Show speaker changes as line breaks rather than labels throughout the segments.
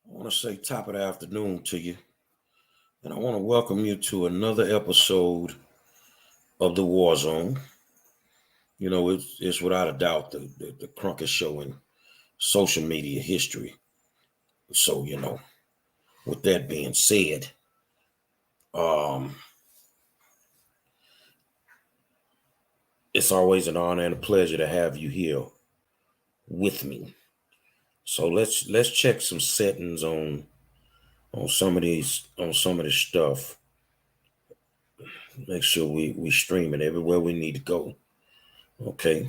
I want to say top of the afternoon to you, and I want to welcome you to another episode of the WarZone. It's without a doubt the crunkest show in social media history. So, with that being said, um, it's always an honor and a pleasure to have you here with me. So let's check some settings on some of this stuff. Make sure we stream it everywhere we need to go. Okay.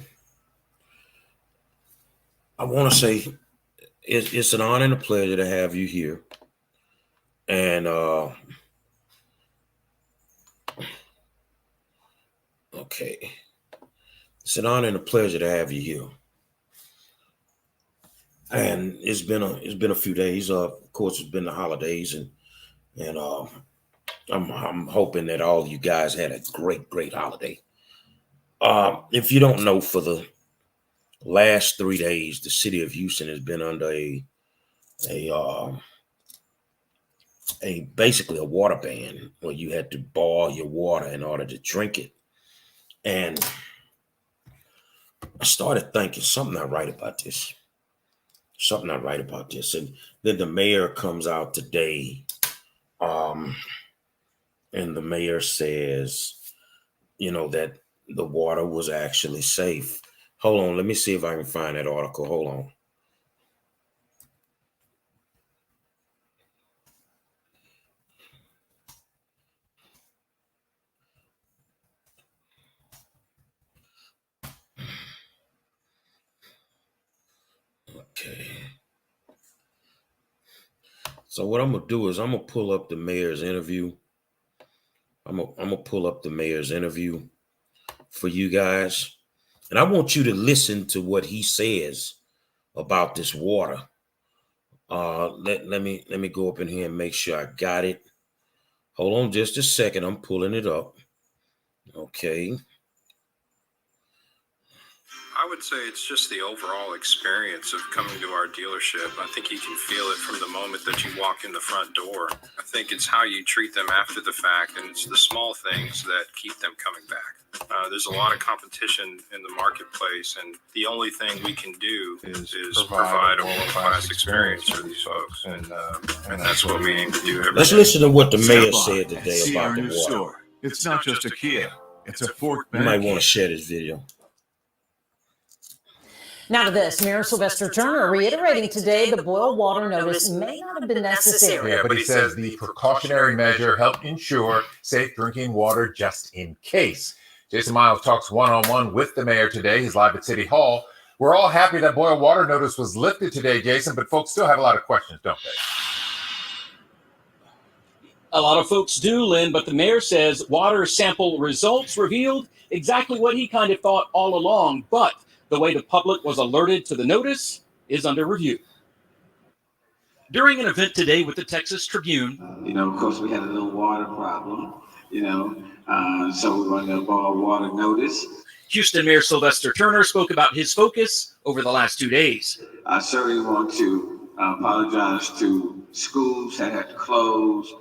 I want to say it's an honor and a pleasure to have you here. And okay, it's an honor and a pleasure to have you here. And it's been a few days. Of course, it's been the holidays, and I'm hoping that all you guys had a great holiday. If you don't know, for the last 3 days, the city of Houston has been under a basically a water ban where you had to boil your water in order to drink it. And I started thinking something not right about this. Something not right about this. And then the mayor comes out today, and the mayor says, that the water was actually safe. Hold on, let me see if I can find that article. Hold on. Okay. So what I'm gonna do is I'm gonna pull up the mayor's interview. I'm gonna pull up the mayor's interview for you guys, and I want you to listen to what he says about this water. Let me go up in here and make sure I got it. Hold on just a second. I'm pulling it up. Okay.
I would say it's just the overall experience of coming to our dealership. I think you can feel it from the moment that you walk in the front door. I think it's how you treat them after the fact, and it's the small things that keep them coming back. There's a lot of competition in the marketplace, and the only thing we can do is provide a world-class experience for these folks, and that's what we aim to do.
Let's listen to what the mayor said today about the water.
Store. It's not just a Kia; it's a Fort.
You might want to share this video.
Now to this, Mayor Sylvester Turner reiterating today the boil water notice may not have been necessary.
Yeah, but he says the precautionary measure helped ensure safe drinking water just in case. Jason Miles talks one-on-one with the mayor today. He's live at City Hall. We're all happy that boil water notice was lifted today, Jason, but folks still have a lot of questions, don't they?
A lot of folks do, Lynn, but the mayor says water sample results revealed exactly what he kind of thought all along, but the way the public was alerted to the notice is under review. During an event today with the Texas Tribune,
of course, we had a little water problem, so we wanted to boil water notice.
Houston Mayor Sylvester Turner spoke about his focus over the last 2 days.
I certainly want to apologize to schools that had to close,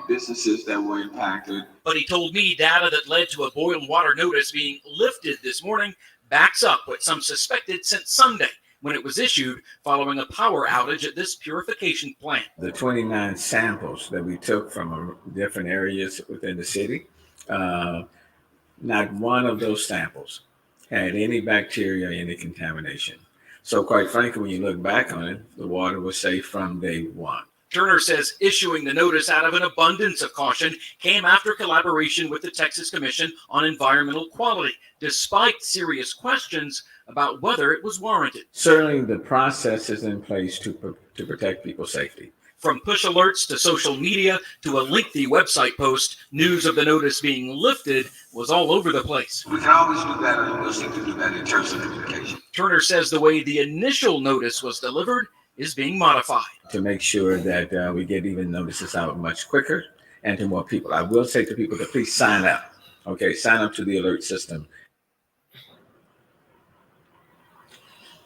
businesses that were impacted.
But he told me data that led to a boil water notice being lifted this morning backs up what some suspected since Sunday, when it was issued following a power outage at this purification plant.
The 29 samples that we took from different areas within the city, not one of those samples had any bacteria, any contamination. So quite frankly, when you look back on it, the water was safe from day one.
Turner says issuing the notice out of an abundance of caution came after collaboration with the Texas Commission on Environmental Quality, despite serious questions about whether it was warranted.
Certainly the process is in place to protect people's safety.
From push alerts to social media to a lengthy website post, news of the notice being lifted was all over the place.
We can always do better, and we'll seek to do that in terms of communication.
Turner says the way the initial notice was delivered is being modified
to make sure that we get even notices out much quicker and to more people. I will say to people to please sign up. Okay, sign up to the alert system.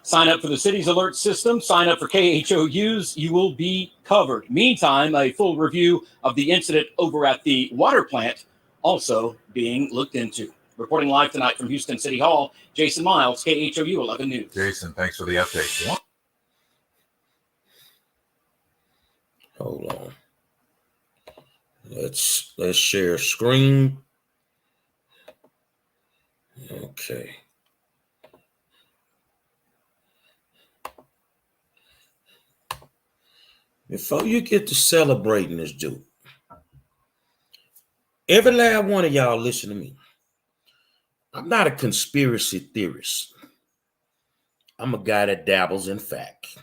Sign up for the city's alert system. Sign up for KHOUs. You will be covered. Meantime, a full review of the incident over at the water plant also being looked into. Reporting live tonight from Houston City Hall, Jason Miles, KHOU 11 News.
Jason, thanks for the update.
Hold on. Let's share screen. Okay. Before you get to celebrating this dude, every last one of y'all listen to me. I'm not a conspiracy theorist. I'm a guy that dabbles in fact.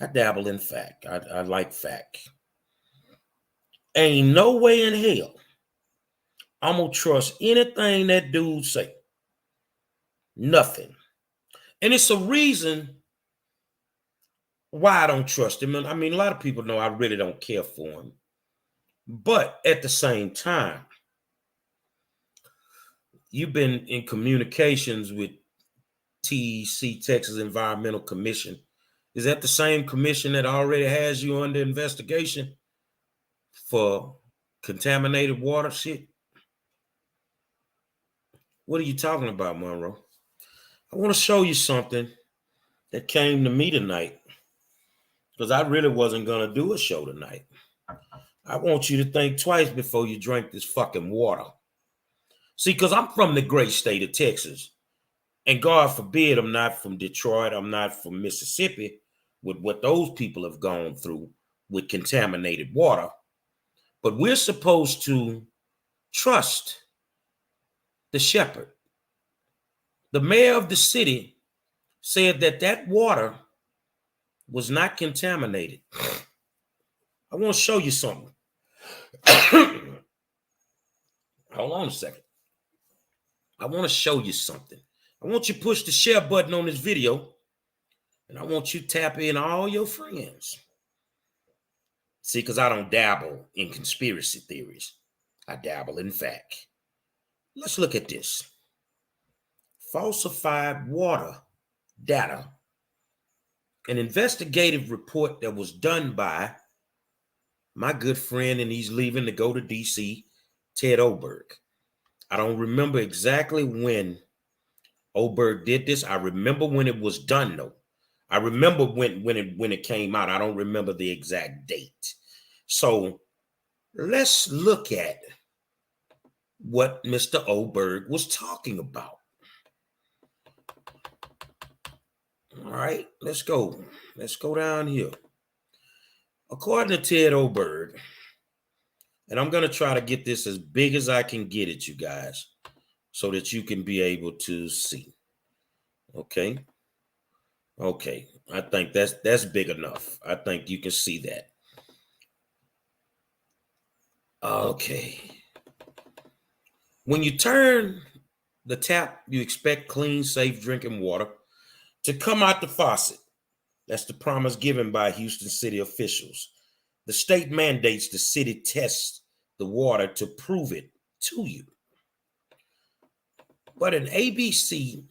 I dabble in fact. I like fact. Ain't no way in hell I'm gonna trust anything that dude say. Nothing. And it's a reason why I don't trust him. I mean, a lot of people know I really don't care for him. But at the same time, you've been in communications with TEC, Texas Environmental Commission. Is that the same commission that already has you under investigation for contaminated water shit? What are you talking about, Monroe? I want to show you something that came to me tonight, because I really wasn't going to do a show tonight. I want you to think twice before you drink this fucking water. See, because I'm from the great state of Texas, and God forbid I'm not from Detroit, I'm not from Mississippi, with what those people have gone through with contaminated water. But we're supposed to trust the shepherd. The mayor of the city said that water was not contaminated. I want to show you something. Hold on a second. I want to show you something. I want you to push the share button on this video, and I want you to tap in all your friends. See, because I don't dabble in conspiracy theories. I dabble in fact. Let's look at this. Falsified water data. An investigative report that was done by my good friend, and he's leaving to go to DC, Ted Oberg. I don't remember exactly when Oberg did this. I remember when it was done, though. I remember when it came out. I don't remember the exact date. So let's look at what Mr. Oberg was talking about. All right, let's go. Let's go down here. According to Ted Oberg, and I'm going to try to get this as big as I can get it, you guys, so that you can be able to see. Okay. Okay. I think that's big enough. I think you can see that. Okay. When you turn the tap, you expect clean, safe drinking water to come out the faucet. That's the promise given by Houston city officials. The state mandates the city test the water to prove it to you. But an ABC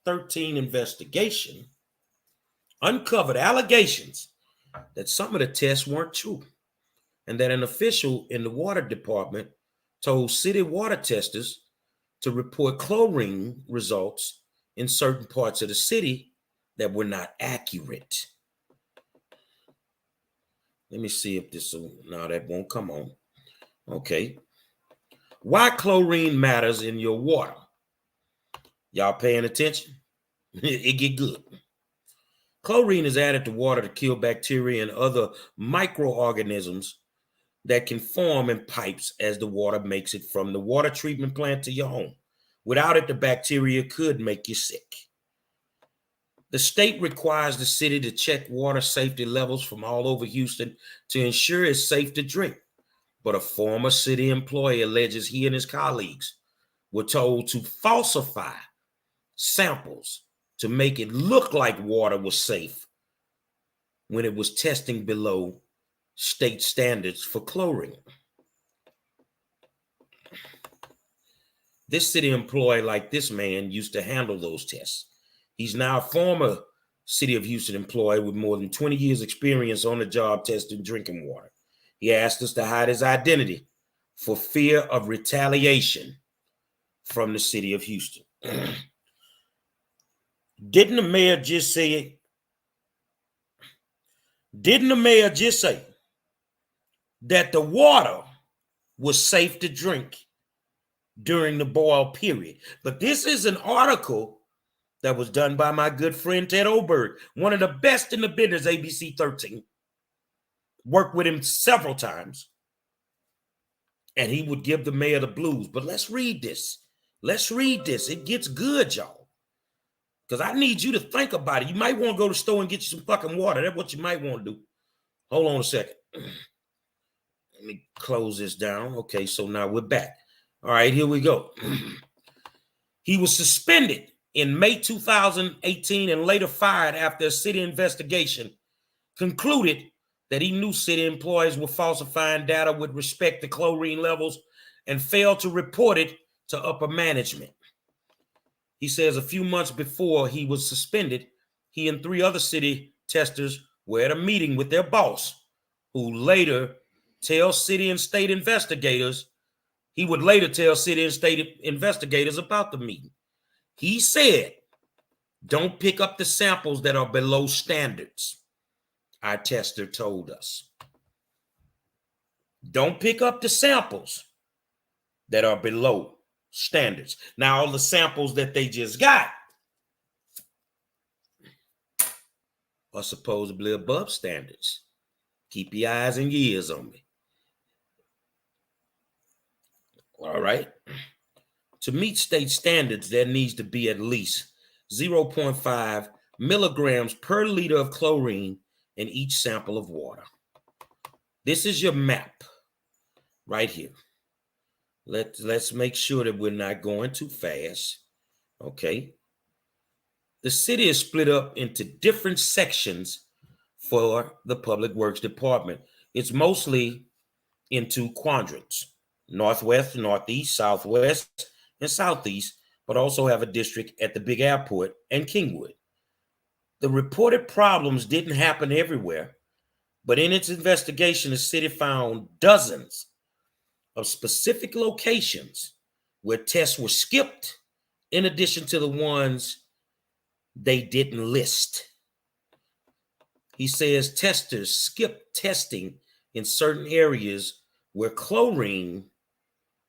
13 investigation uncovered allegations that some of the tests weren't true, and that an official in the water department told city water testers to report chlorine results in certain parts of the city that were not accurate. Let me see if this will, no, that won't come on. Okay. Why chlorine matters in your water. Y'all paying attention? It get good. Chlorine is added to water to kill bacteria and other microorganisms that can form in pipes as the water makes it from the water treatment plant to your home. Without it, the bacteria could make you sick. The state requires the city to check water safety levels from all over Houston to ensure it's safe to drink. But a former city employee alleges he and his colleagues were told to falsify samples to make it look like water was safe when it was testing below state standards for chlorine. This city employee, like this man, used to handle those tests. He's now a former City of Houston employee with more than 20 years experience on the job testing drinking water. He asked us to hide his identity for fear of retaliation from the City of Houston. Didn't the mayor just say it? Didn't the mayor just say that the water was safe to drink during the boil period? But this is an article that was done by my good friend Ted Oberg, one of the best in the business, ABC 13. Worked with him several times. And he would give the mayor the blues. But let's read this. Let's read this. It gets good, y'all. Because I need you to think about it. You might want to go to the store and get you some fucking water. That's what you might want to do. Hold on a second. Let me close this down. Okay, so now we're back. All right, here we go. He was suspended in May 2018 and later fired after a city investigation concluded that he knew city employees were falsifying data with respect to chlorine levels and failed to report it to upper management. He says a few months before he was suspended, he and 3 other city testers were at a meeting with their boss, who later tells city and state investigators, he would later tell city and state investigators about the meeting. He said, don't pick up the samples that are below standards. Our tester told us. Don't pick up the samples that are below standards. Now, all the samples that they just got are supposedly above standards. Keep your eyes and your ears on me. All right. To meet state standards, there needs to be at least 0.5 milligrams per liter of chlorine in each sample of water. This is your map right here. Let's make sure that we're not going too fast. Okay. The city is split up into different sections for the Public Works Department. It's mostly into quadrants: northwest, northeast, southwest, and southeast, but also have a district at the big airport and Kingwood. The reported problems didn't happen everywhere, but in its investigation, the city found dozens of specific locations where tests were skipped, in addition to the ones they didn't list. He says testers skipped testing in certain areas where chlorine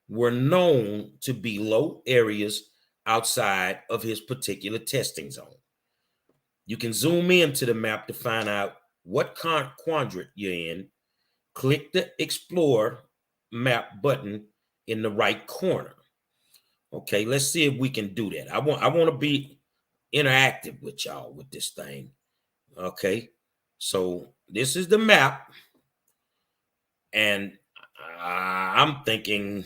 were known to be low areas outside of his particular testing zone. You can zoom into the map to find out what quadrant you're in. Click the Explore Map button in the right corner. Okay, let's see if we can do that. I want to be interactive with y'all with this thing. Okay, so this is the map, and I'm thinking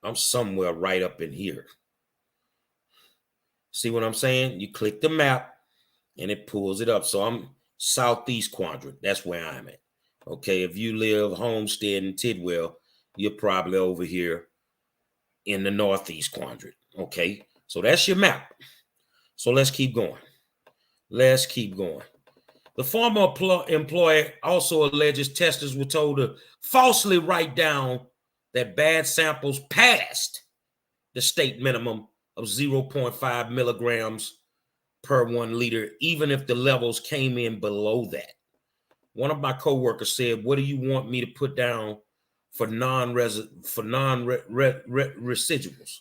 I'm somewhere right up in here. See what I'm saying? You click the map and it pulls it up. So I'm southeast quadrant. That's where I'm at. Okay, if you live Homestead and Tidwell, you're probably over here in the northeast quadrant. Okay, so that's your map. So let's keep going. Let's keep going. The former employee also alleges testers were told to falsely write down that bad samples passed the state minimum of 0.5 milligrams per 1 liter, even if the levels came in below that. One of my coworkers said, "What do you want me to put down for non-residuals?"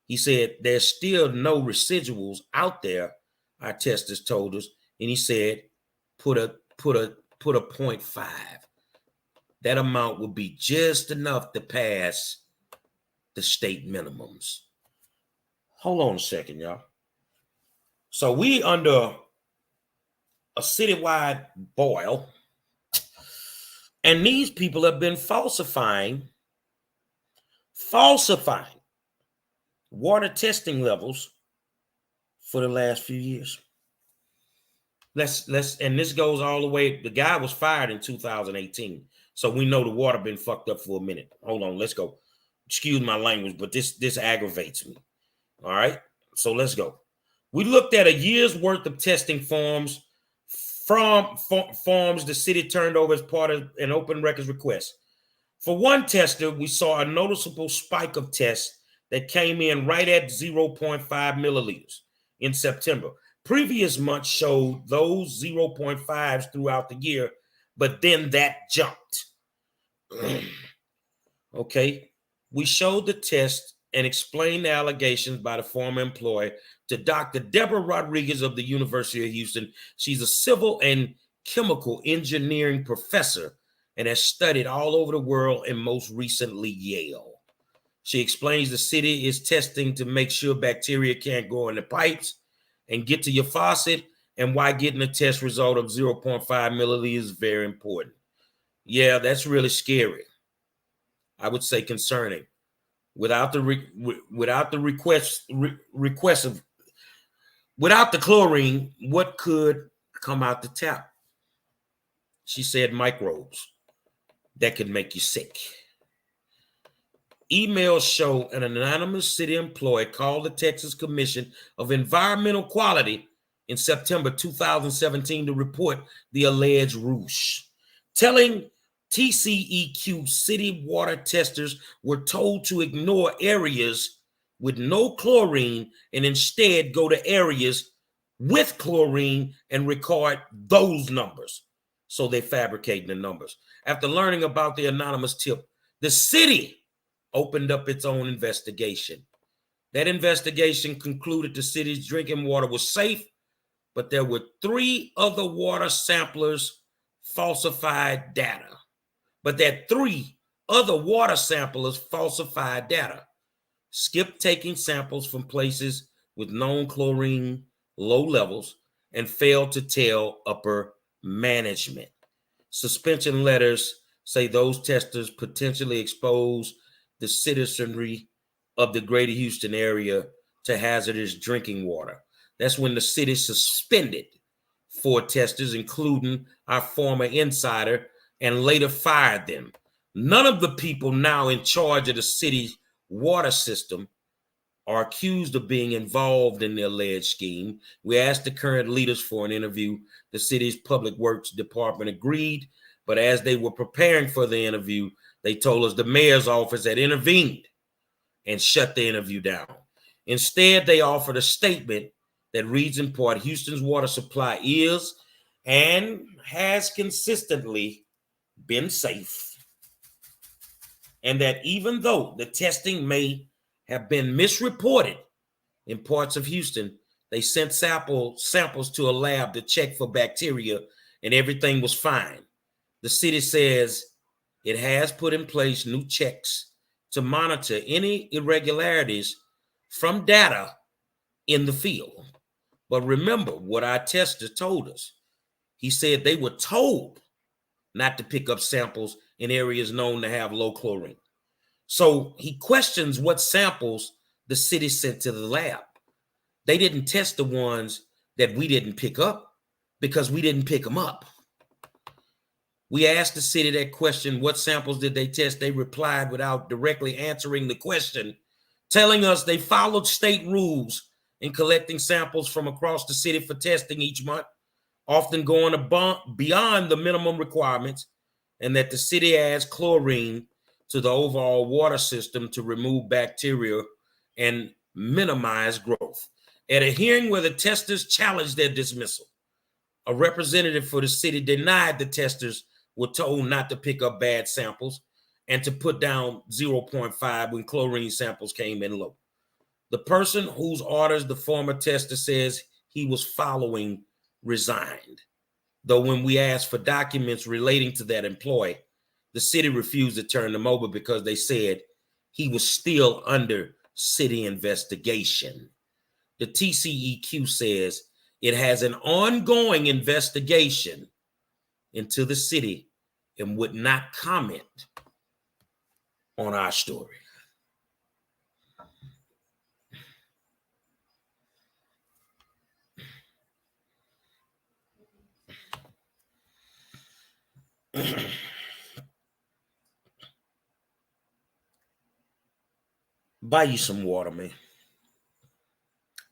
He said, "There's still no residuals out there," our testers told us, and he said, put a 0.5. That amount would be just enough to pass the state minimums. Hold on a second, y'all. So we under a citywide boil, and these people have been falsifying water testing levels for the last few years. And this goes all the way. The guy was fired in 2018, so we know the water been fucked up for a minute. Hold on, let's go. Excuse my language, but this aggravates me. All right, so let's go. We looked at a year's worth of testing forms from forms the city turned over as part of an open records request. For one tester, we saw a noticeable spike of tests that came in right at 0.5 milliliters in September. Previous months showed those 0.5s throughout the year, but then that jumped. Okay, we showed the test and explained the allegations by the former employee to Dr. Deborah Rodriguez of the University of Houston. She's a civil and chemical engineering professor and has studied all over the world and most recently Yale. She explains the city is testing to make sure bacteria can't go in the pipes and get to your faucet, and why getting a test result of 0.5 milliliters is very important. Yeah, that's really scary. I would say concerning. Without the chlorine, what could come out the tap? She said microbes that could make you sick. Emails show an anonymous city employee called the Texas Commission of Environmental Quality in September 2017 to report the alleged ruse, telling TCEQ city water testers were told to ignore areas with no chlorine and instead go to areas with chlorine and record those numbers. So they fabricating the numbers. After learning about the anonymous tip, the city opened up its own investigation. That investigation concluded the city's drinking water was safe, but there were 3 other water samplers falsified data. But that 3 other water samplers falsified data, skipped taking samples from places with known chlorine low levels, and failed to tell upper management. Suspension letters say those testers potentially exposed the citizenry of the greater Houston area to hazardous drinking water. That's when the city suspended 4 testers, including our former insider, and later fired them. None of the people now in charge of the city's water system are accused of being involved in the alleged scheme. We asked the current leaders for an interview. The city's public works department agreed, but as they were preparing for the interview, they told us the mayor's office had intervened and shut the interview down. Instead, they offered a statement that reads in part, Houston's water supply is and has consistently been safe, and that even though the testing may have been misreported in parts of Houston, they sent samples to a lab to check for bacteria and everything was fine. The city says it has put in place new checks to monitor any irregularities from data in the field. But remember what our tester told us. He said they were told not to pick up samples in areas known to have low chlorine. So he questions what samples the city sent to the lab. They didn't test the ones that we didn't pick up because we didn't pick them up. We asked the city that question, what samples did they test? They replied without directly answering the question, telling us they followed state rules in collecting samples from across the city for testing each month, often going beyond the minimum requirements, and that the city adds chlorine to the overall water system to remove bacteria and minimize growth. At a hearing where the testers challenged their dismissal, a representative for the city denied the testers were told not to pick up bad samples and to put down 0.5 when chlorine samples came in low. The person whose orders the former tester says he was following resigned. Though when we asked for documents relating to that employee, the city refused to turn them over because they said he was still under city investigation. The TCEQ says it has an ongoing investigation into the city and would not comment on our story. Buy you some water, man.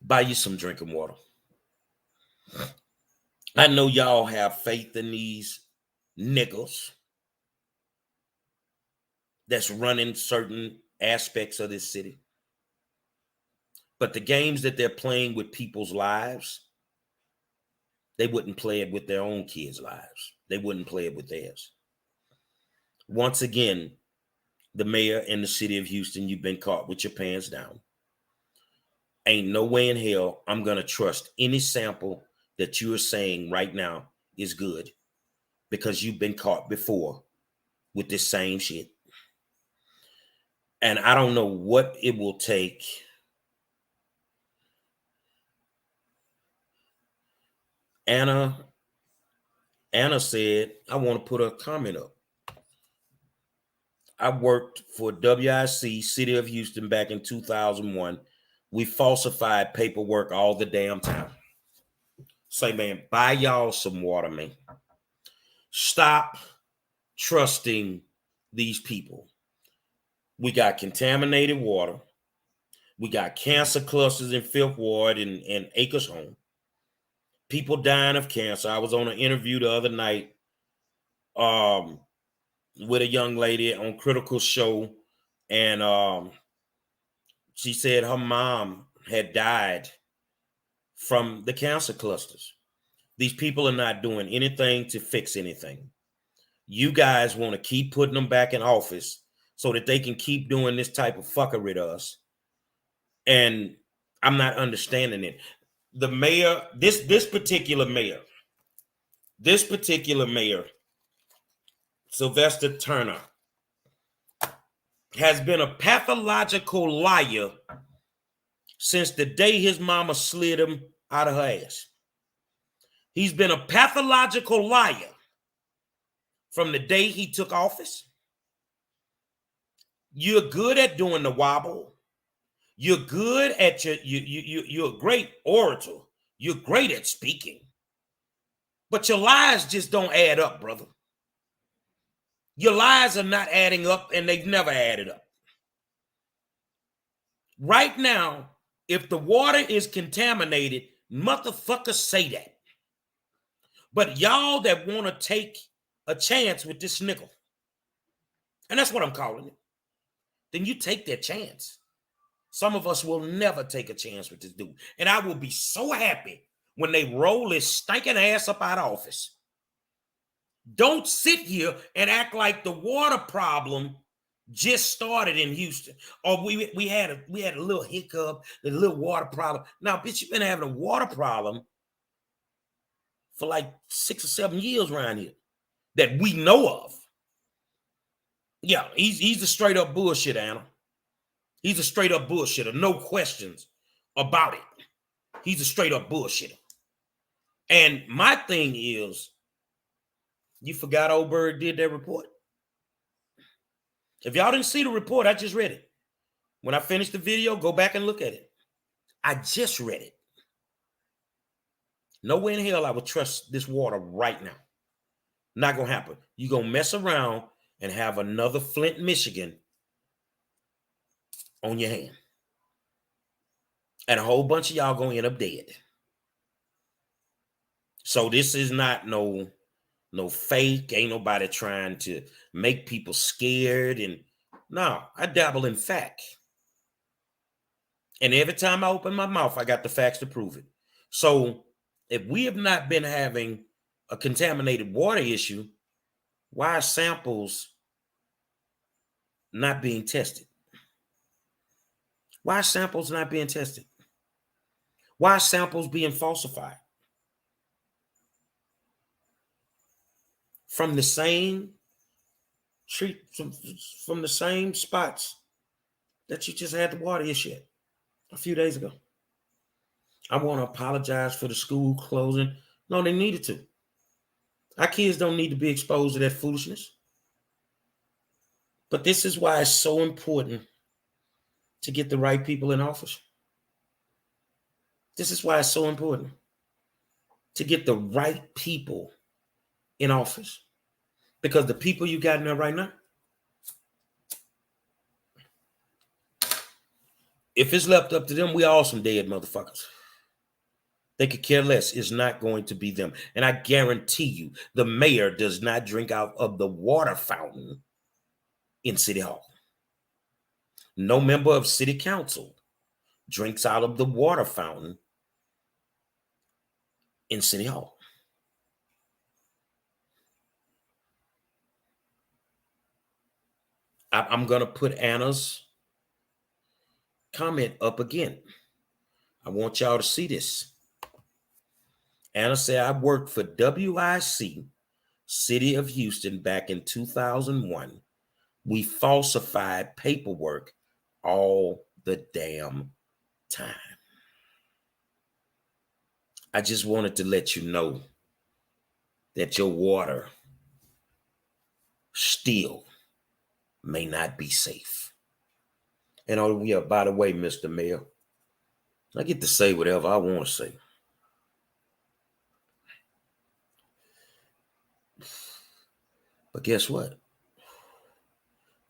buy you some drinking water. I know y'all have faith in these niggas that's running certain aspects of this city. But the games that they're playing with people's lives, they wouldn't play it with their own kids' lives. They wouldn't play it with theirs. Once again, the mayor in the city of Houston, you've been caught with your pants down. Ain't no way in hell I'm going to trust any sample that you are saying right now is good, because you've been caught before with this same shit. And I don't know what it will take. Anna said, I want to put a comment up. I worked for WIC, City of Houston, back in 2001. We falsified paperwork all the damn time. Say, man, buy y'all some water, man. Stop trusting these people. We got contaminated water. We got cancer clusters in Fifth Ward and Acres Home. People dying of cancer. I was on an interview the other night with a young lady on Critical Show, and she said her mom had died from the cancer clusters. These people are not doing anything to fix anything. You guys want to keep putting them back in office so that they can keep doing this type of fuckery to us. And I'm not understanding it. The mayor, this particular mayor, Sylvester Turner, has been a pathological liar since the day his mama slid him out of her ass. He's been a pathological liar from the day he took office. You're good at doing the wobble. You're good at you're a great orator. You're great at speaking. But your lies just don't add up, brother. Your lies are not adding up, and they've never added up. Right now, if the water is contaminated, motherfuckers say that. But y'all that want to take a chance with this nickel, and that's what I'm calling it, then you take that chance. Some of us will never take a chance with this dude. And I will be so happy when they roll his stinking ass up out of office. Don't sit here and act like the water problem just started in Houston. Or we had a little hiccup, a little water problem. Now, bitch, you've been having a water problem for like 6 or 7 years around here that we know of. Yeah, he's a straight up bullshitter, Anna. He's a straight up bullshitter. No questions about it. He's a straight up bullshitter. And my thing is, you forgot old Bird did that report. If y'all didn't see the report, I just read it. When I finished the video, go back and look at it. I just read it. No way in hell I would trust this water right now. Not going to happen. You're going to mess around and have another Flint, Michigan on your hand. And a whole bunch of y'all going to end up dead. So this is not no fake. Ain't nobody trying to make people scared. And no, I dabble in fact. And every time I open my mouth, I got the facts to prove it. So if we have not been having a contaminated water issue, why are samples not being tested? Why are samples not being tested? Why are samples being falsified? From the same from the same spots that you just had the water issue a few days ago. I want to apologize for the school closing. No, they needed to. Our kids don't need to be exposed to that foolishness. But this is why it's so important to get the right people in office. This is why it's so important to get the right people in office. Because the people you got in there right now, if it's left up to them, we all some dead motherfuckers. They could care less. It's not going to be them. And I guarantee you, the mayor does not drink out of the water fountain in City Hall. No member of City Council drinks out of the water fountain in City Hall. I'm going to put Anna's comment up again. I want y'all to see this. Anna said, I worked for WIC, City of Houston, back in 2001. We falsified paperwork all the damn time. I just wanted to let you know that your water still may not be safe. And oh yeah, by the way, Mr. Mayor, I get to say whatever I want to say. But guess what?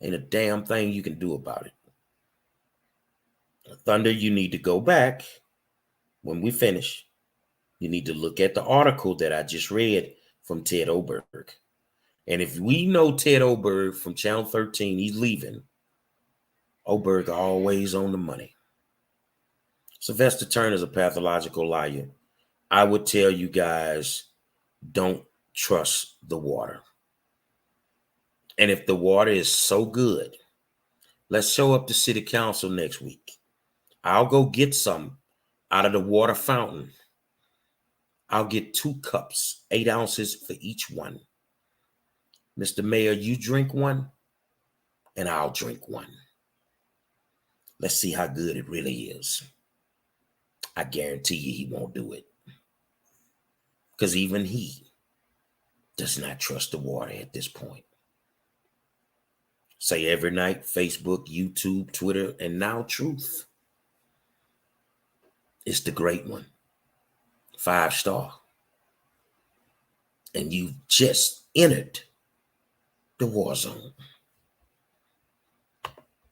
Ain't a damn thing you can do about it. Thunder, you need to go back when we finish. You need to look at the article that I just read from Ted Oberg. And if we know Ted Oberg from Channel 13, he's leaving. Oberg always on the money. Sylvester Turner's a pathological liar. I would tell you guys, don't trust the water. And if the water is so good, let's show up to City Council next week. I'll go get some out of the water fountain. I'll get 2 cups, 8 ounces for each one. Mr. Mayor, you drink one, and I'll drink one. Let's see how good it really is. I guarantee you he won't do it. Because even he does not trust the water at this point. Say every night, Facebook, YouTube, Twitter, and now Truth. It's the great one. 5-star. And you've just entered the war zone.